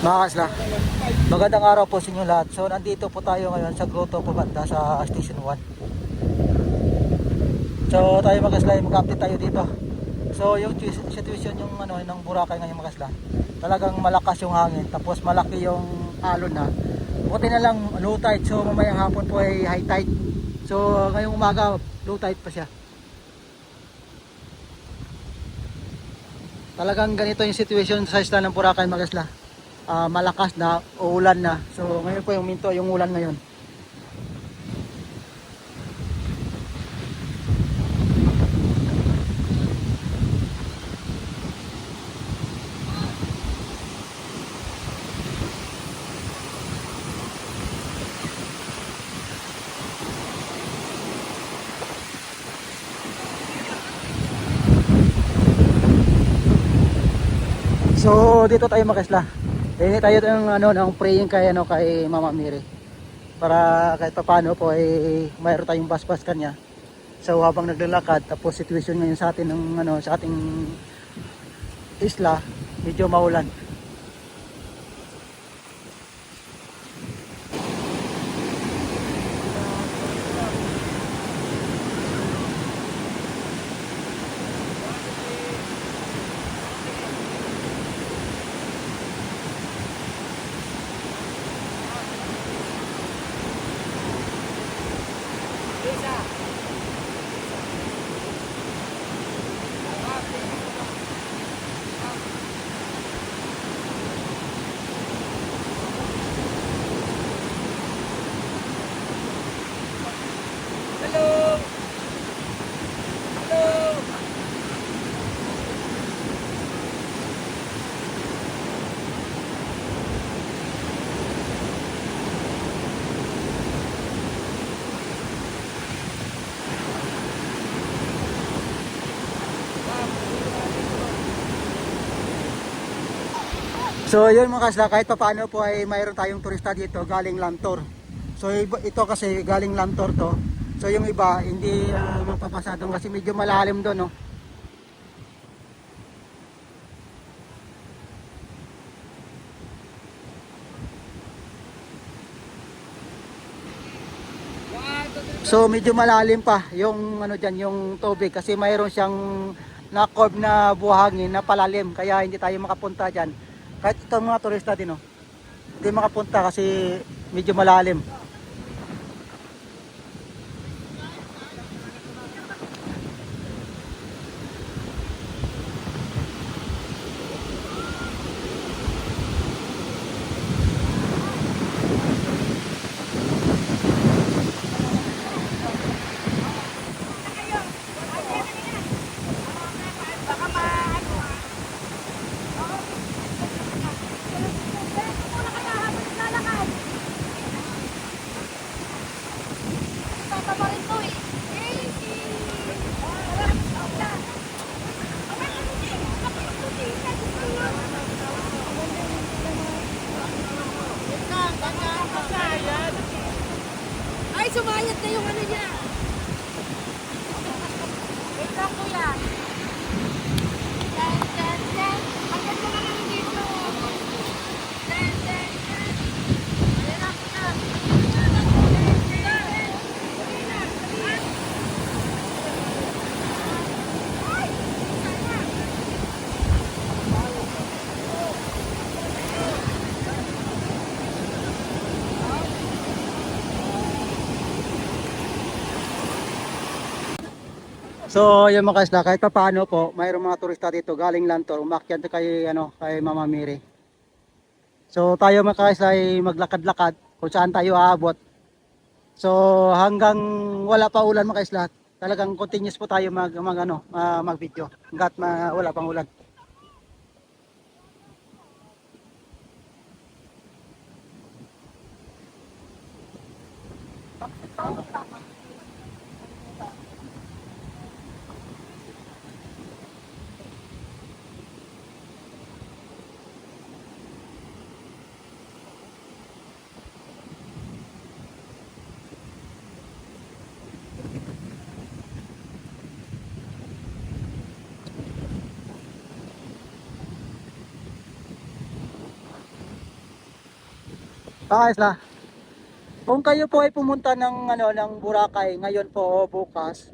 Mga kasla, magandang araw po sa inyo lahat. So nandito po tayo ngayon sa Grotto Pabanda sa Station 1. So tayo mga kasla, mag-update tayo dito. So yung situation yung ng Boracay ngayon mga kasla, talagang malakas yung hangin, tapos malaki yung alon na. Buti na lang low tide, so mamayang hapon po ay high tide. So ngayong umaga low tide pa siya. Talagang ganito yung situation sa isla ng Boracay mga kasla. Malakas na uulan na. So ngayon po yung minto yung ulan ngayon. So dito tayo makisla. Hindi tayo ng praying kay Mama Mary. Para kahit papaano po ay mayroon tayong basbas kanya. So habang naglalakad, tapos situation ngayon sa atin sa ating isla, medyo maulan. So yun mga kasla, kahit pa paano po ay mayroon tayong turista dito galing Lantor. So ito kasi galing Lantor to. So yung iba hindi magpapasa doon kasi medyo malalim doon, no. So medyo malalim pa yung diyan yung tubig kasi mayroon siyang na-curve na buhangin na palalim kaya hindi tayo makapunta diyan. Kahit itong mga turista din, hindi makapunta kasi medyo malalim. Ay, sumayat na yung ano niya. Wait lang, kuya. Dan, dan, dan. Hanggang mo naman dito. Dan, dan, dan. Ayan na, kuya. So yung mga kasla, kahit pa paano po mayroong mga turista dito galing Lantor umakyat kay Mama Mary. So tayo mga kasla ay maglakad-lakad kung saan tayo aabot. So hanggang wala pa ulan mga kasla, talagang continuous po tayo mag-video hangga't wala pang ulan. Isla, kung kayo po ay pumunta ng ano ng Boracay ngayon po o bukas,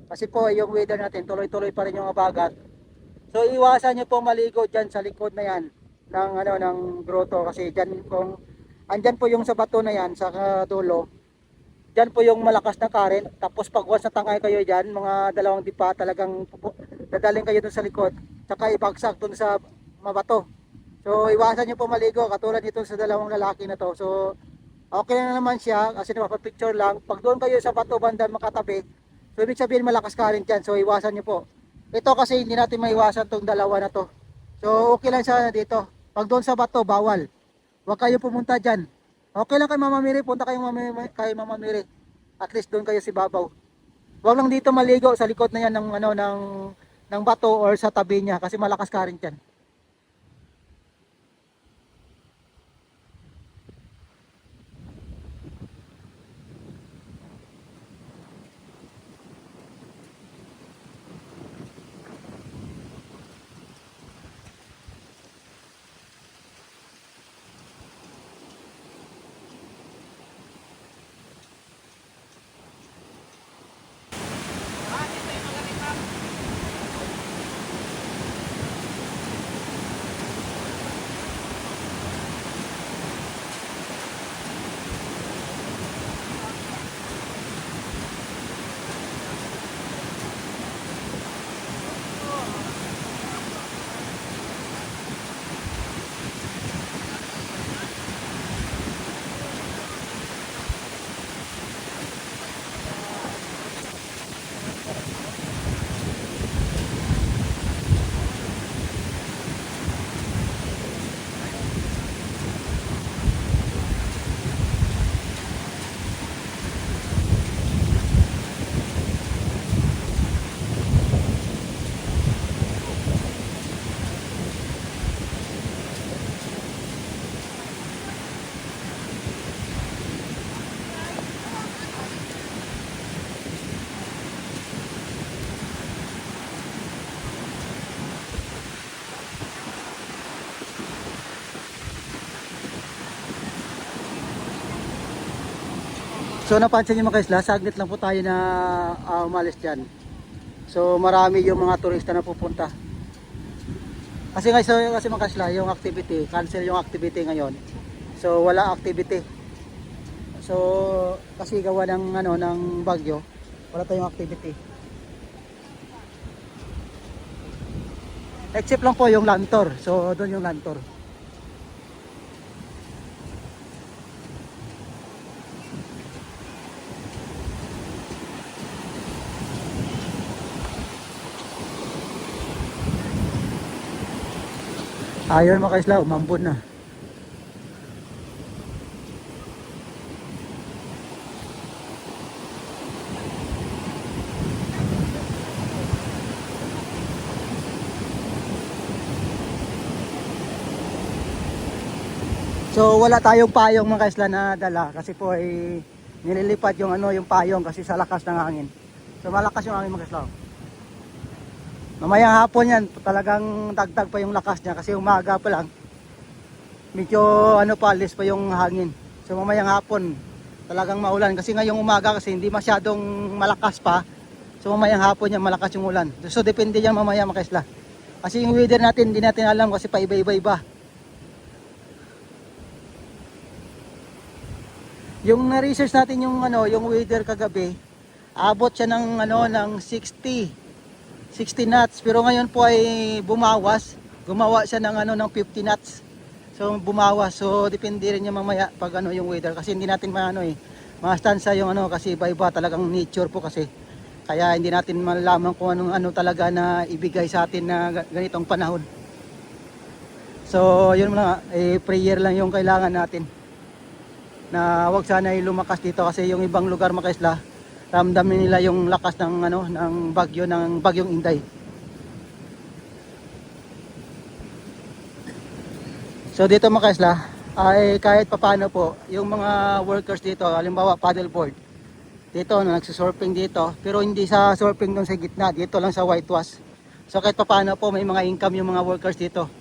kasi po yung weather natin tuloy-tuloy pa rin yung abagat. So iwasan niyo po maligo diyan sa likod na yan ng ano ng grotto, kasi diyan kung andyan po yung sa bato na yan sa dulo. Diyan po yung malakas na current. Tapos pag once natangay kayo diyan, mga dalawang dipa talagang dadaling kayo dun sa likod. Tsaka ibagsak dun sa mabato. So iwasan niyo po maligo katulad nito sa dalawang lalaki na to. So okay na naman siya kasi napapicture lang. Pag doon kayo sa bato banda makatabi, so ibig sabihin malakas current yan. So iwasan niyo po. Ito kasi hindi natin maiwasan tong dalawa na to. So okay lang siya dito. Pag doon sa bato, bawal. Huwag kayo pumunta dyan. Okay lang kay Mama Mary, punta kay Mama Mary. At least doon kayo si Babaw. Huwag lang dito maligo sa likod na yan ng ano ng bato or sa tabi niya kasi malakas current yan. So napansin niyo mga kaisla, saglit lang po tayo na umalis dyan. So marami yung mga turista na pupunta. Kasi mga kaisla, yung activity, cancel yung activity ngayon. So wala activity. So kasi gawa ng ano ng bagyo, wala tayong activity. Except lang po yung Lantor. So doon yung Lantor. Ayun mga kaisla, umambon na. So wala tayong payong mga kaisla na dala kasi po ay nililipad yung ano yung payong kasi sa lakas ng hangin. So malakas yung hangin mga kaisla. Mamayang hapon yan, talagang dagdag pa yung lakas niya kasi umaga pa lang. Medyo ano pa, alis pa yung hangin. So mamayang hapon, talagang maulan. Kasi ngayong umaga kasi hindi masyadong malakas pa. So mamayang hapon yan, malakas yung ulan. So depende yan mamaya mga kaisla. Kasi yung weather natin, hindi natin alam kasi pa iba-iba. Yung na-research natin yung ano, yung weather kagabi, abot siya ng ano ng 60 knots, pero ngayon po ay gumawa siya ng ano ng 50 knots. So bumawas. So depende rin niya mamaya pag ano yung weather kasi hindi natin maano mastansa yung ano kasi iba-iba talagang nature po kasi. Kaya hindi natin malalaman kung anong ano talaga na ibigay sa atin na ganitong panahon. So yun lang, prayer lang yung kailangan natin. Na wag sana lumakas dito kasi yung ibang lugar mga kaisla, ramdamin nila yung lakas ng ano ng bagyong Inday. So dito mga kaisla ay kahit papaano po yung mga workers dito, halimbawa paddleboard dito na nagsusurfing dito, pero hindi sa surfing dun sa gitna, dito lang sa whitewash. So kahit papaano po may mga income yung mga workers dito.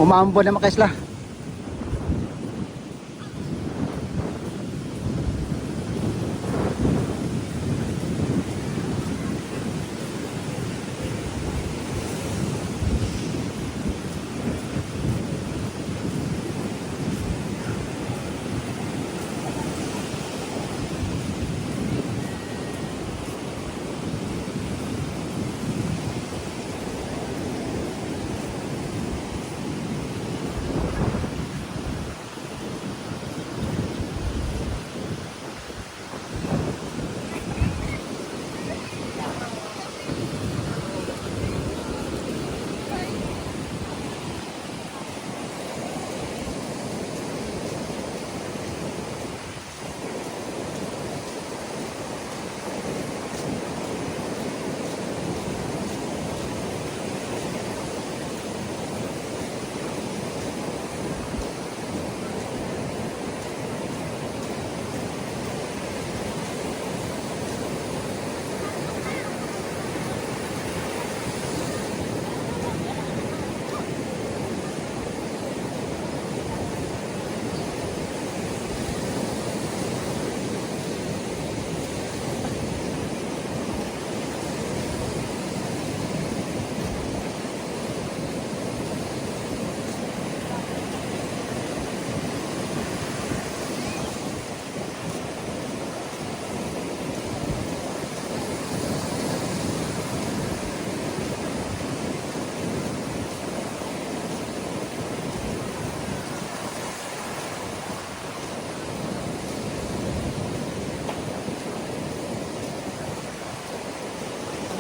Umaambon naman kaisla.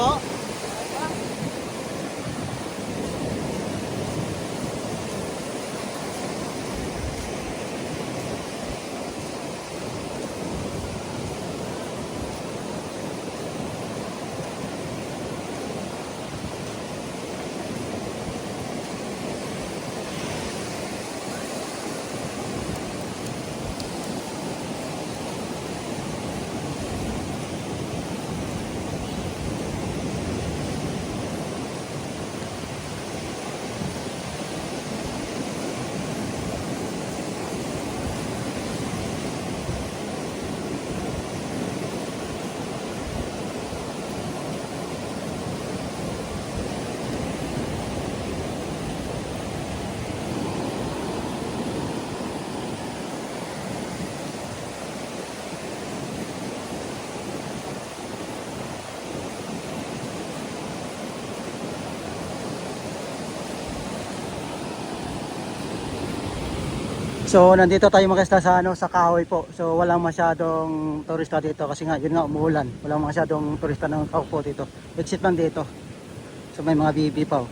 Po. So nandito tayo mga kaisla sa ano, sa Kahoy po. So walang masyadong turista dito kasi nga yun nga umuulan. Walang masyadong turista ng Kahoy po dito. Exit lang dito. So may mga bibi pa. Oh.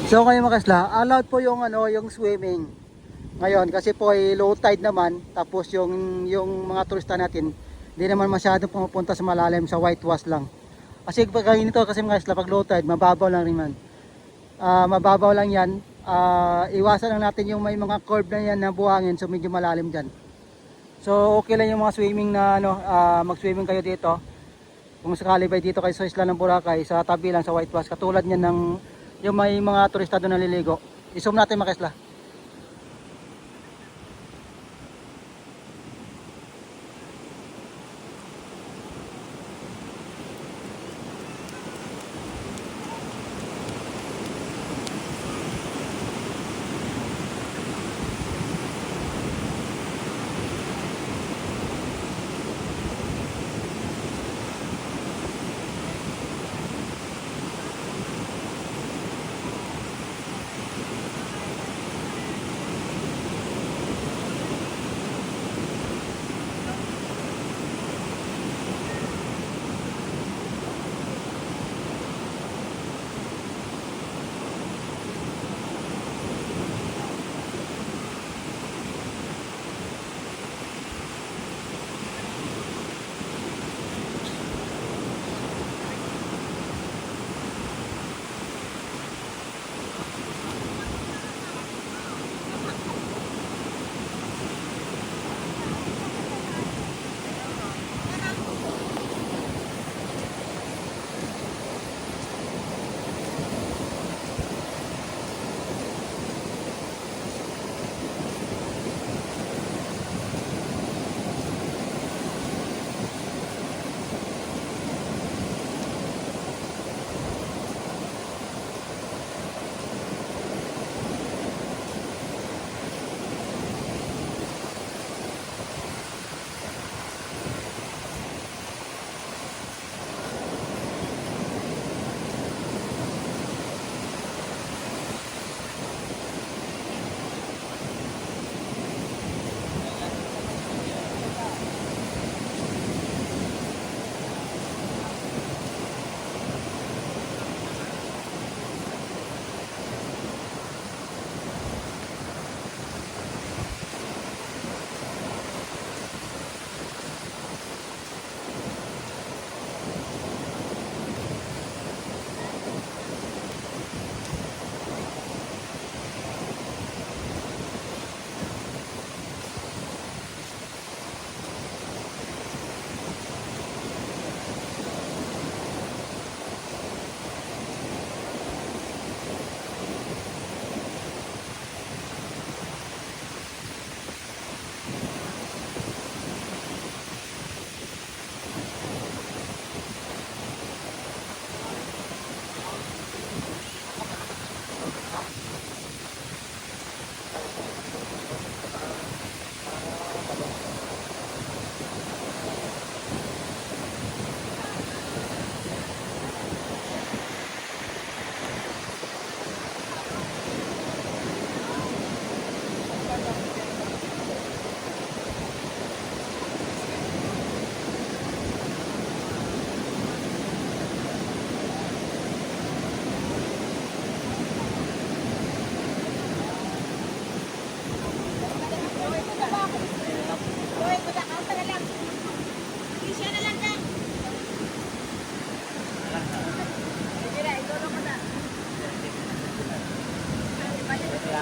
So ngayon mga kasla, allowed po yung ano, yung swimming. Ngayon kasi po ay low tide naman, tapos yung mga turista natin, hindi naman masyadong pumupunta sa malalim, sa whitewash lang. Kasi pag ganito kasi mga kasla, pag low tide, mababaw lang rin man. Mababaw lang 'yan. Iwasan lang natin yung may mga curve na yan na buhangin, so medyo malalim diyan. So okay lang yung mga swimming na ano, mag-swimming kayo dito. Kung sakali ba dito kayo sa isla ng Boracay, sa tabi lang sa whitewash, katulad niyan ng yung may mga turista doon naliligo. I-zoom natin mga kaisla.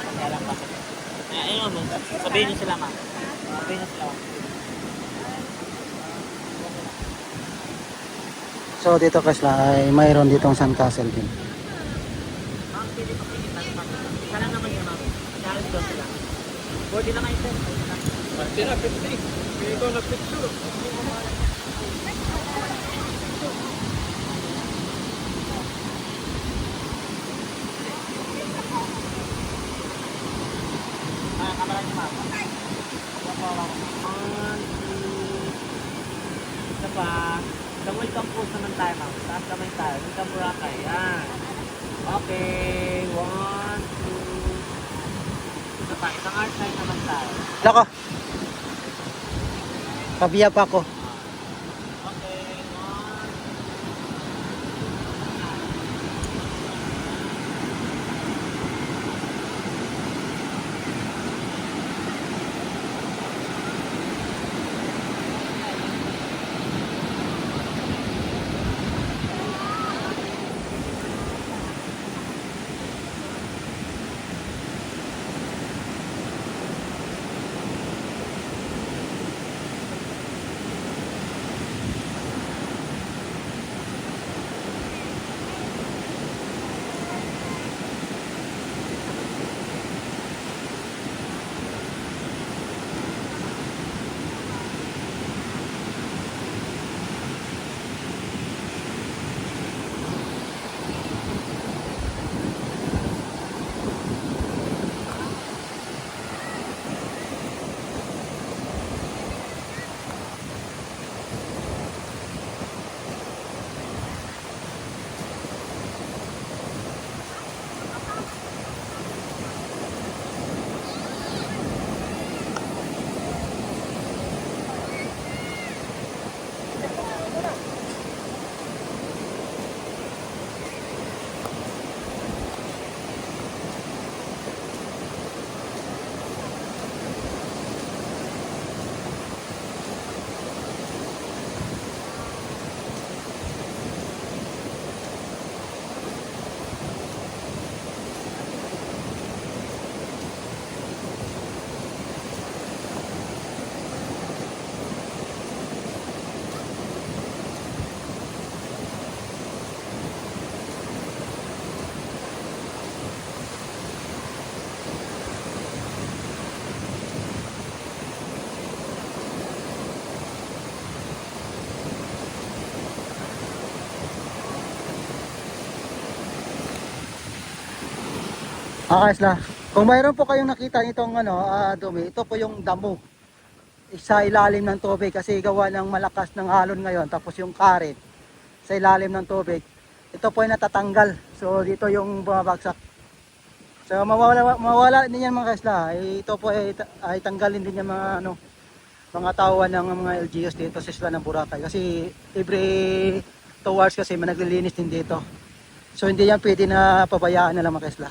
Kaya lang kasi. Ayun mo, sabihin niyo sila ma'am. Sabihin niyo sila ma'am. So dito guys ay mayroon ditong sandcastle din. Ma'am, pwede pa pinitan ma'am. Isa lang naman yun ma'am. Challenge daw sila. 40 lang kayo sir. 40 lang. 50. Pili ko na picture. Kamera niyo ma'am. One, two. Isa pa. Sa welcome post naman tayo ma'am. Taas naman tayo. Welcome Boracay. Yan. Okay. One, two. Isa pa. Isang art side naman tayo. Lako. Pabiya pa ako. Okay. One. Okay sila. Kung mayroon po kayong nakita nitong dumi, ito po yung damo. Sa ilalim ng tubig kasi gawa ng malakas ng alon ngayon. Tapos yung current sa ilalim ng tubig. Ito po ay natatanggal. So dito yung bumabagsak. So mawala din yan mga kasla. Ito po ay tanggalin din yung mga tauhan ng mga LGUs dito sa isla ng Boracay. Kasi every 2 hours kasi naglilinis din dito. So hindi yan pwede na pabayaan na lang mga kasla.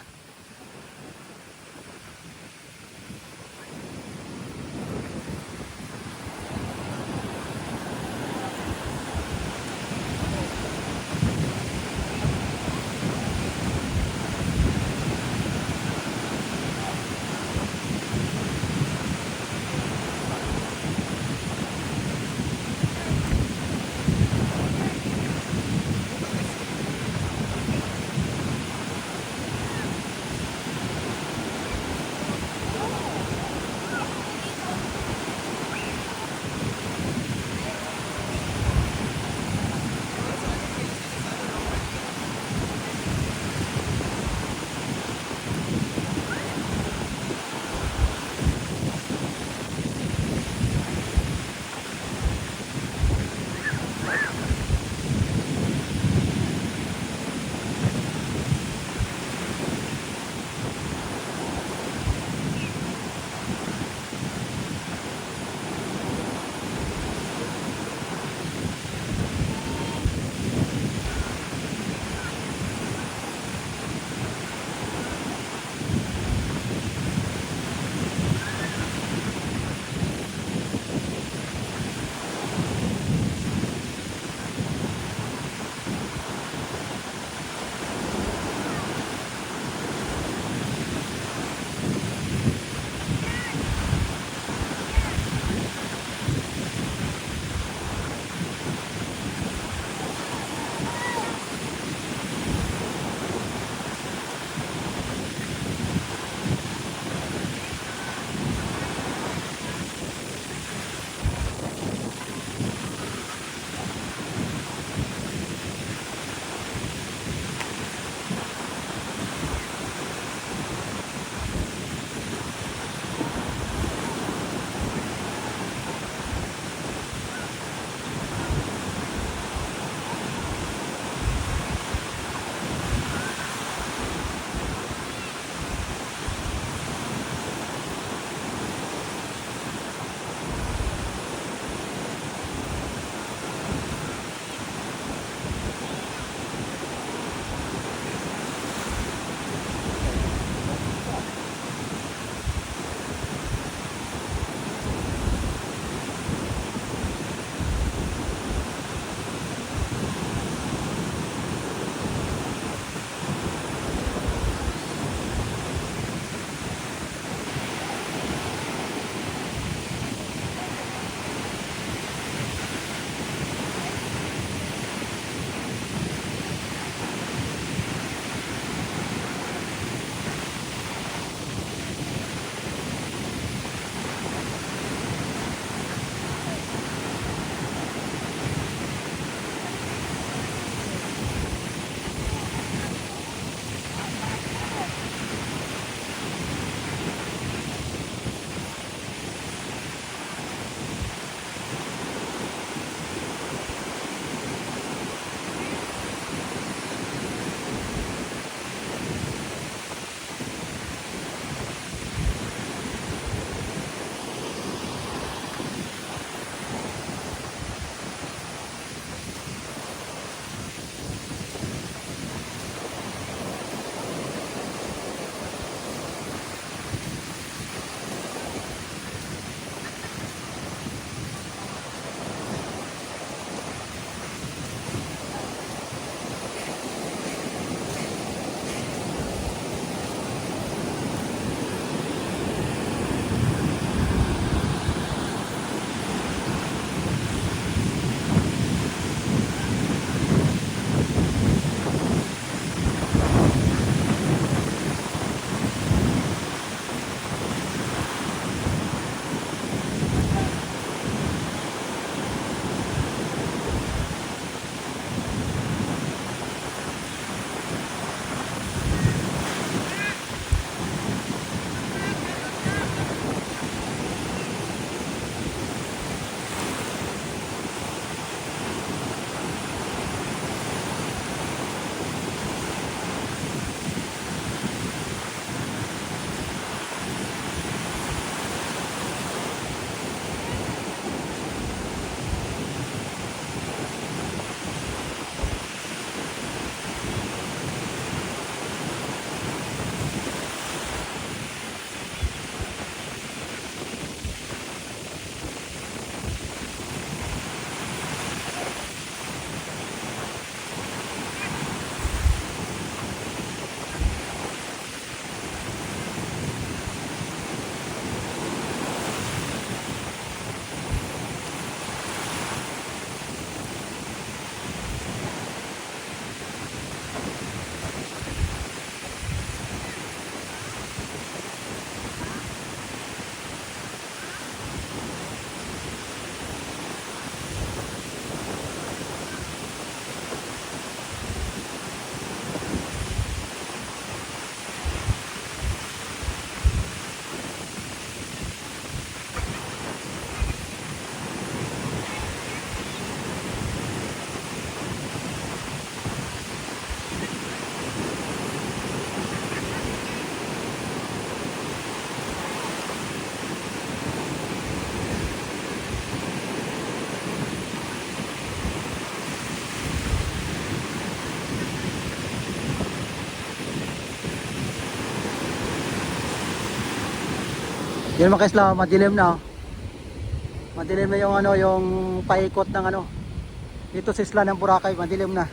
Yan mga kaisla, madilim na. Oh. Madilim na yung ano, yung paikot ng ano. Dito sa isla ng Boracay, madilim na.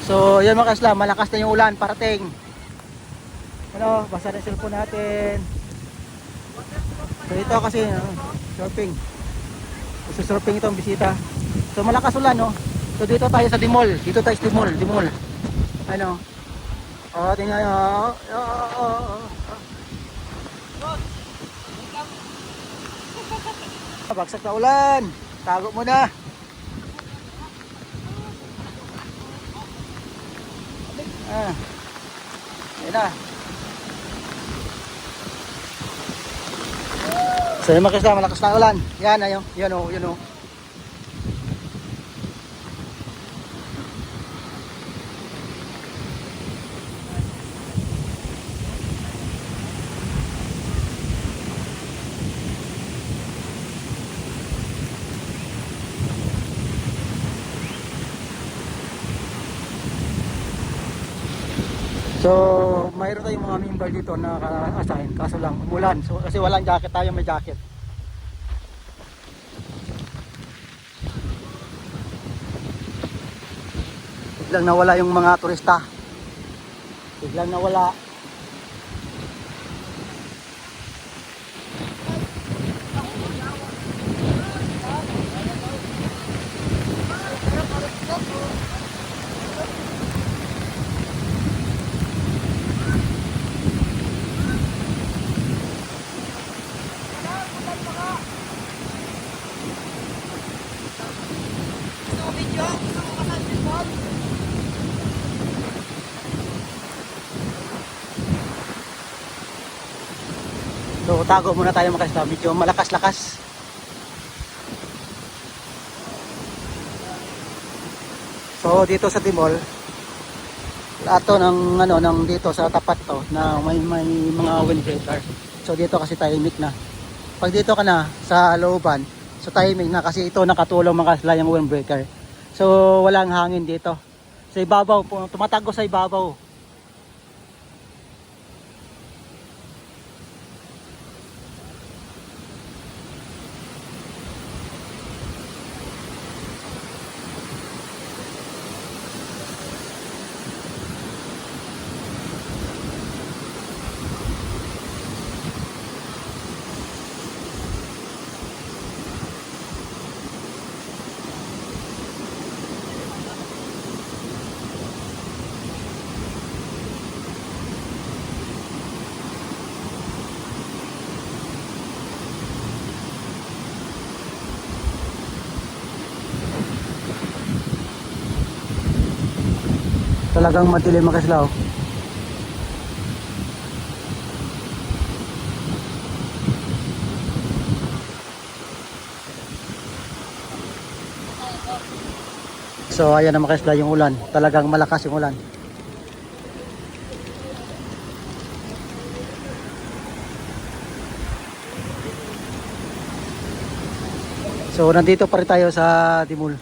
So, yun mga kasla, malakas na yung ulan, parating. Ano, basa na yung cellphone natin. So, ito kasi, surfing. So, surfing itong bisita. So, malakas ulan, no? So, dito tayo sa Dimol. Dito tayo sa Dimol. Dimol. Ano? Oh, tingnan nyo. Bagsak na ulan. Tago mo na. Yan na. So yung makisla, malakas na ulan. Yan, ayun. Yan o, yun o. So, mayroon tayong mga member dito na assign, kaso lang umulan. So, kasi walang jacket, tayo may jacket. Biglang nawala yung mga turista. Biglang nawala. So, tago muna tayo mga kasla. Medyo malakas-lakas. So, dito sa Timol, lahat to ng ano ng dito sa tapat to na may mga windbreaker. So dito kasi tahimik na. Pag dito ka na sa looban, so tahimik na kasi ito nakatulong mga kasla yung windbreaker. So walang hangin dito. Sa ibabaw, tumatago sa ibabaw. Talagang madilim mga kasla. So ayan na mga kasla yung ulan. Talagang malakas yung ulan. So nandito pa rin tayo sa Timul.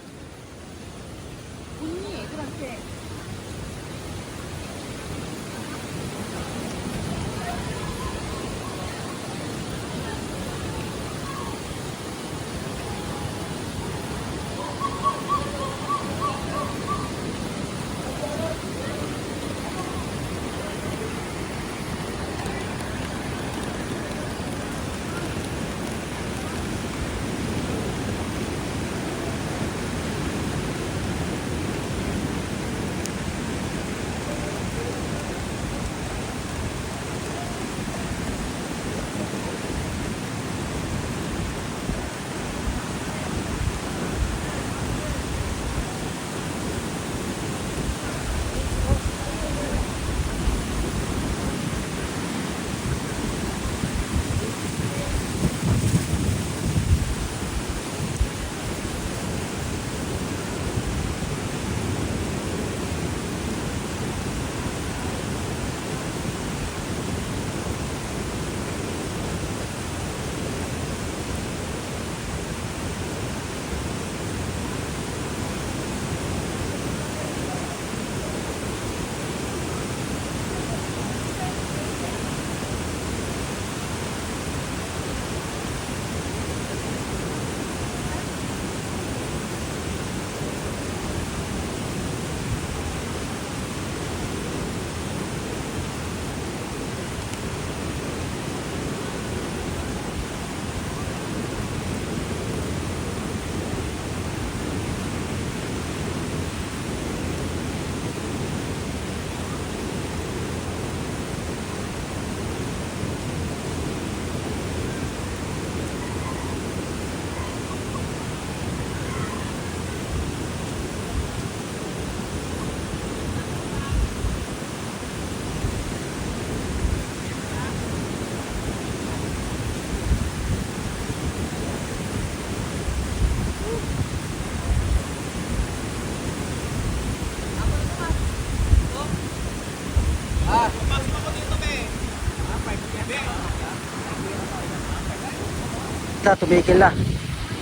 Sa tumigil na.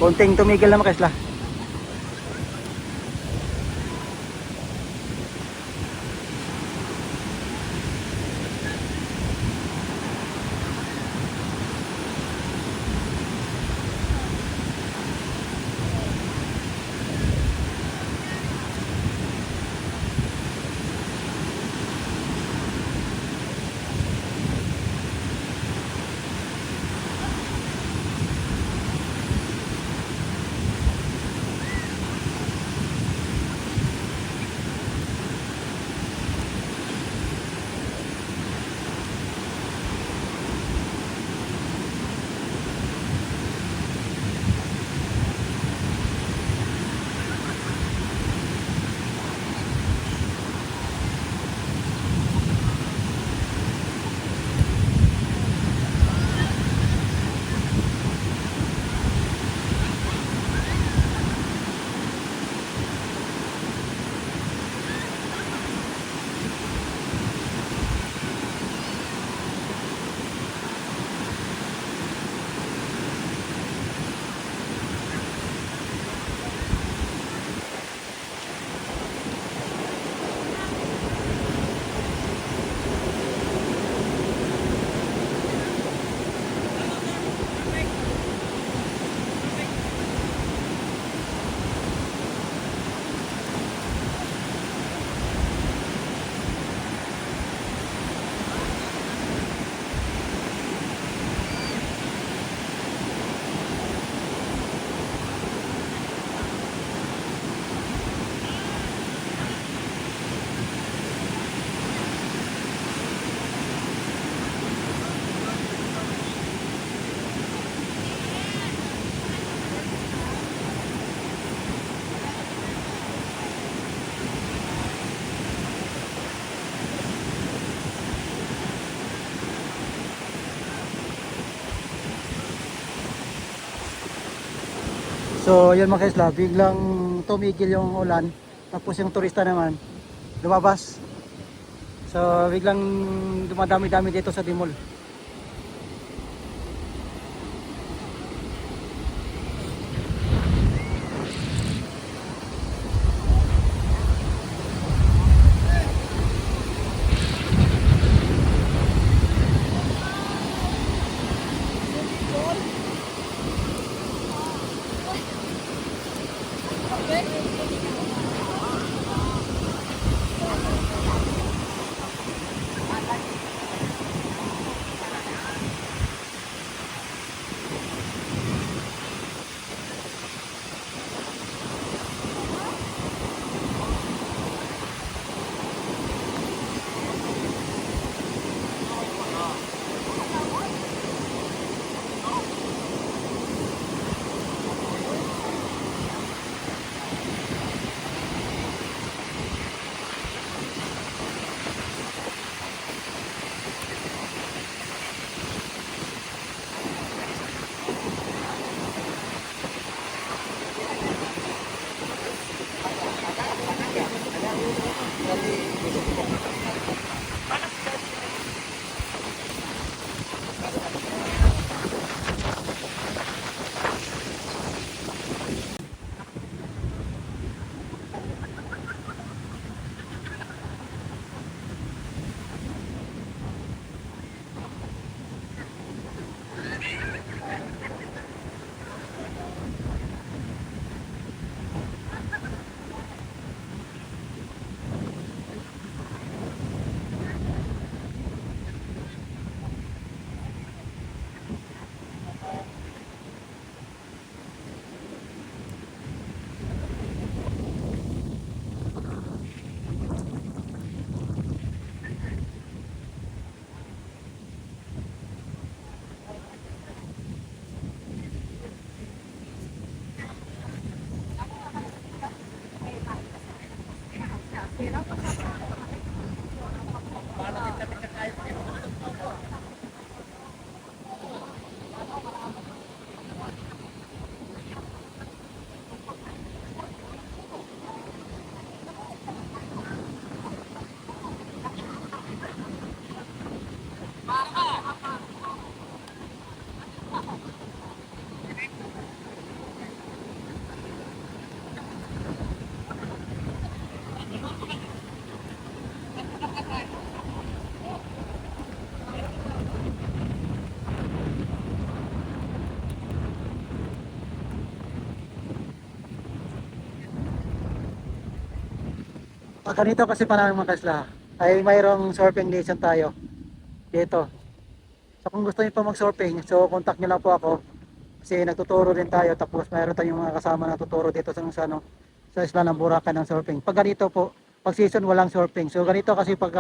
Konting tumigil na mga kaisla. So yun mga kaisla, biglang tumigil yung ulan. Tapos yung turista naman lumabas. So biglang dumadami-dami dito sa Dimol. Ganito kasi pa mga kaisla, ay mayroong surfing lesson tayo dito. So kung gusto niyo pa mag-surfing, so contact niyo lang po ako. Kasi nagtuturo din tayo, tapos mayroon tayong mga kasama na tuturo dito sa ano, sa isla ng Boracay ng surfing. Pag ganito po, pag season walang surfing. So ganito kasi pag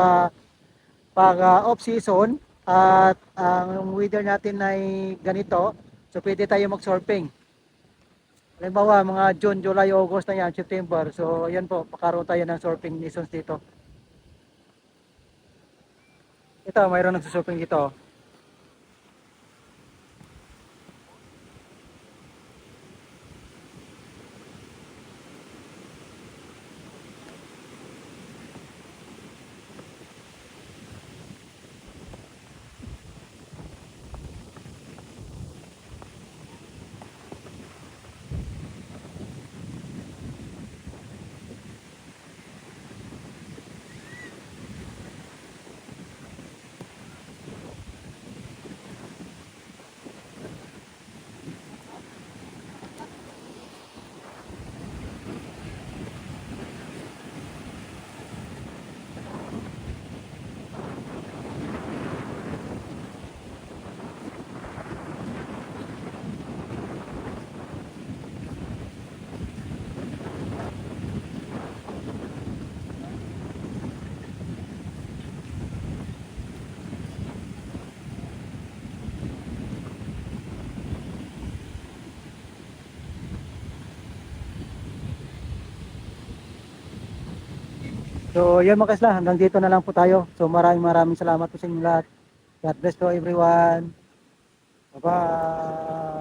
off season at ang weather natin ay ganito, so pwede tayo mag-surfing. Halimbawa, mga June, July, August na yan, September. So yan po, pakaroon tayo ng surfing lessons dito. Ito, mayroon nagsusurfing dito. So yan mga kaisla, hanggang dito na lang po tayo. So maraming salamat po sa inyo lahat. God bless po everyone. Bye-bye.